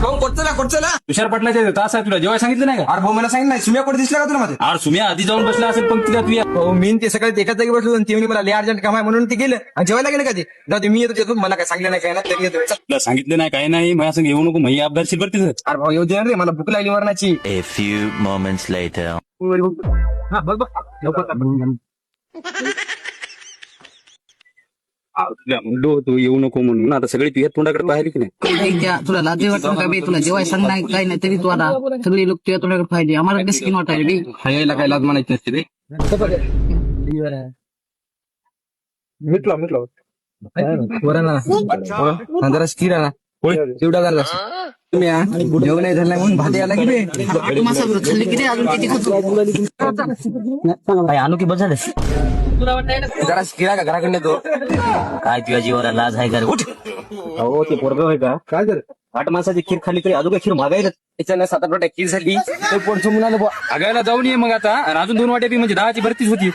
भाऊ कोटचला तुषार पाटलाच्या तास आहे तुला जेव्हा सांगितलं नाही का? अरे भाऊ मला सांगितलं नाही सुम्या कोट दिसला का तुला माझं अरे सुम्या आधी जाऊन बसला असेल पंक्तीला तुया. हो मी ते सकाळी एकाच जागी बसलो ते म्हणे मला लय अर्जंट काम आहे म्हणून ते गेलं आणि जेवायला गेलं का ते जाऊ दे, मी येतो मला काय सांगितलं नाही काय ना तरी येतो चल. तुला सांगितलं नाही काय नाही माझ्या संग येऊ नको मी अभ्यासशील बरं तिथं. अरे भाऊ येऊ दे ना रे मला भूक लागली वरणाची A few moments later. हा बघ बघ लवकर कर. तुला म्हणलो तू येऊ नको म्हणून आता सगळी तुझ्या तोंडाकडे पाहिली की नाही. तुला लाज वाटत का बे तुला जेव्हा सांग नाही काही नाही तरी तू आता सगळे लोक तुझ्या तोंडाकडे पाहिजे आम्हाला कसं स्किन वाटायला बे हायला काय लाज म्हणायची नसते रे. मिटलो वरण जरा स्थिर ना एवढा झाला तुम्ही जेवण नाही झालं म्हणून भात यायला की बे मासा खाल्ली की रे अजून किती खातो आणू की बस झालं जरा स्थिरा का घराकडे तो काय तुझ्या जीवाला लाज आहे का रे? उठ हो ते पोरग आहे का काय कर 8 माणसाची खीर खाली तरी अजून खीर मागायला त्याच्यानं 7-8 वाट्या खीर झाली ते पोट समोर आलं बुवा. आगायला जाऊन ये मग आता आणि अजून 2 वाट्या बी म्हणजे 10ची भरतीच होती.